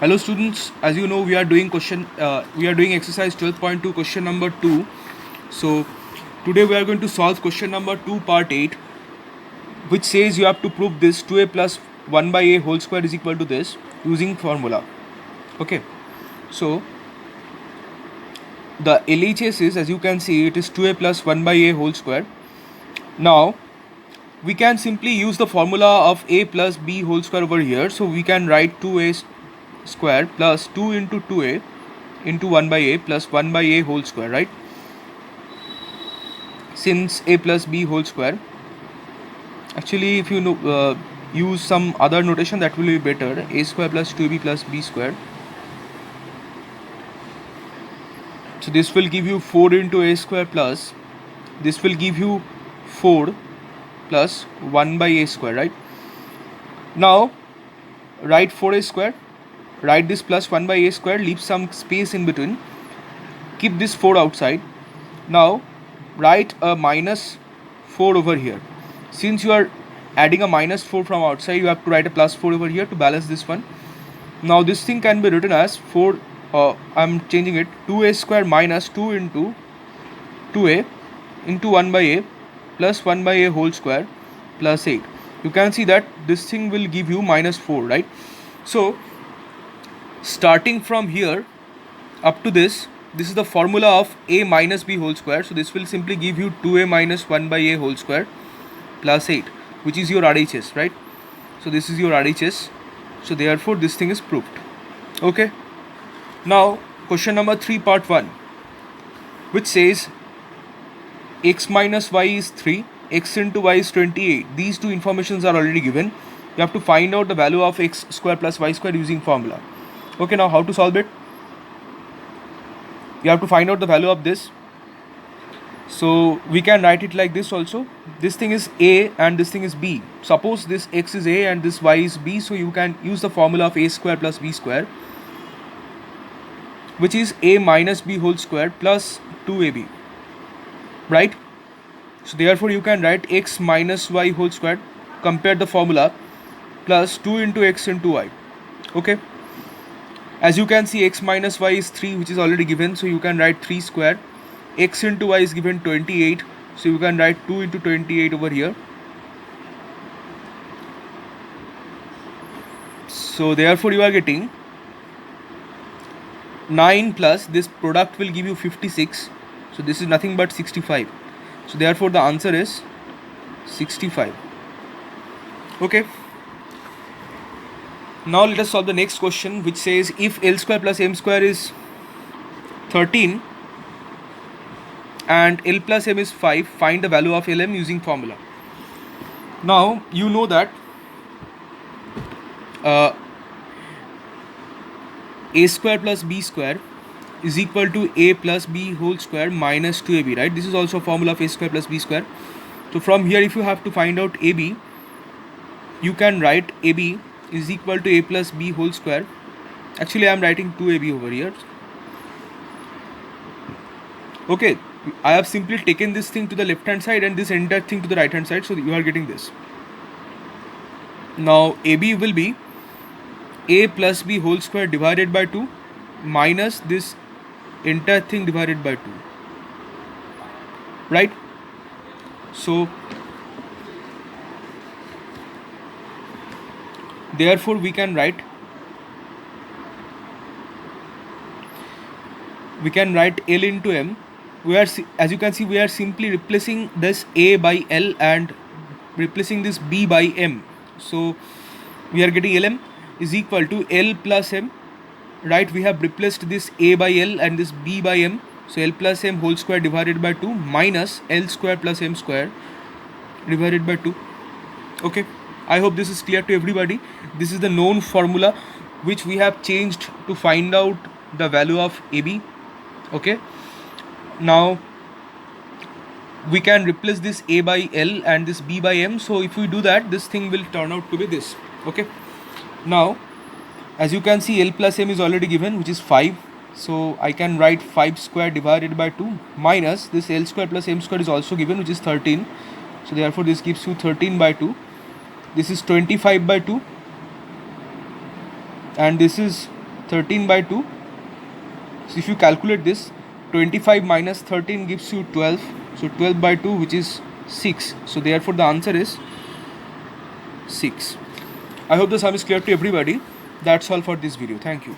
Hello students, as you know we are doing exercise 12.2 question number 2. So today we are going to solve question number 2 part 8, which says you have to prove this 2a plus 1 by a whole square is equal to this using formula. Okay, so the LHS is, as you can see, it is 2a plus 1 by a whole square. Now we can simply use the formula of a plus b whole square over here. So we can write 2a square plus 2 into 2a into 1 by a plus 1 by a whole square, right? Since a plus b whole square, actually if you use some other notation, that will be better. A square plus 2b plus b square. So this will give you 4 into a square plus this will give you 4 plus 1 by a square, right? Now write 4a square, write this plus 1 by a square, leave some space in between, keep this 4 outside. Now write a minus 4 over here. Since you are adding a minus 4 from outside, you have to write a plus 4 over here to balance this one. Now this thing can be written as 4, I'm changing it, 2a square minus 2 into 2a into 1 by a plus 1 by a whole square plus 8. You can see that this thing will give you minus 4, right? So starting from here up to this is the formula of a minus b whole square. So this will simply give you 2a minus 1 by a whole square plus 8, which is your RHS, right? So this is your RHS. So therefore this thing is proved. Okay. Now question number 3 part 1, which says x minus y is 3, x into y is 28. These two informations are already given. You have to find out the value of x square plus y square using formula. Okay, now how to solve it? You have to find out the value of this. So we can write it like this also. This thing is a and this thing is b. Suppose this x is a and this y is b, so you can use the formula of a square plus b square, which is a minus b whole square plus 2ab, right? So therefore you can write x minus y whole square, compare the formula, plus 2 into x into y. Okay, as you can see, x minus y is 3, which is already given, so you can write 3 square. X into y is given 28, so you can write 2 into 28 over here. So therefore you are getting 9 plus this product will give you 56. So this is nothing but 65. So therefore the answer is 65. Okay. Now let us solve the next question, which says if L square plus M square is 13 and L plus M is 5, find the value of Lm using formula. Now you know that a square plus b square is equal to a plus b whole square minus 2ab, right? This is also a formula of a square plus b square. So from here, if you have to find out ab, you can write ab is equal to a plus b whole square. Actually I am writing 2ab over here. Okay, I have simply taken this thing to the left hand side and this entire thing to the right hand side, so you are getting this. Now ab will be a plus b whole square divided by 2 minus this entire thing divided by 2, right? So therefore we can write L into M. We are, as you can see, we are simply replacing this a by L and replacing this b by M. So we are getting Lm is equal to L plus M, right? We have replaced this a by L and this b by M. So L plus M whole square divided by 2 minus L square plus M square divided by 2. Okay, I hope this is clear to everybody. This is the known formula which we have changed to find out the value of AB. Okay, now we can replace this a by L and this b by M. So if we do that, this thing will turn out to be this. Okay, now as you can see, L plus M is already given, which is 5. So I can write 5 square divided by 2 minus this L square plus M square is also given, which is 13. So therefore this gives you 13 by 2. This is 25 by 2 and this is 13 by 2. So if you calculate this, 25 minus 13 gives you 12. So 12 by 2, which is 6. So therefore the answer is 6. I hope the sum is clear to everybody. That's all for this video. Thank you.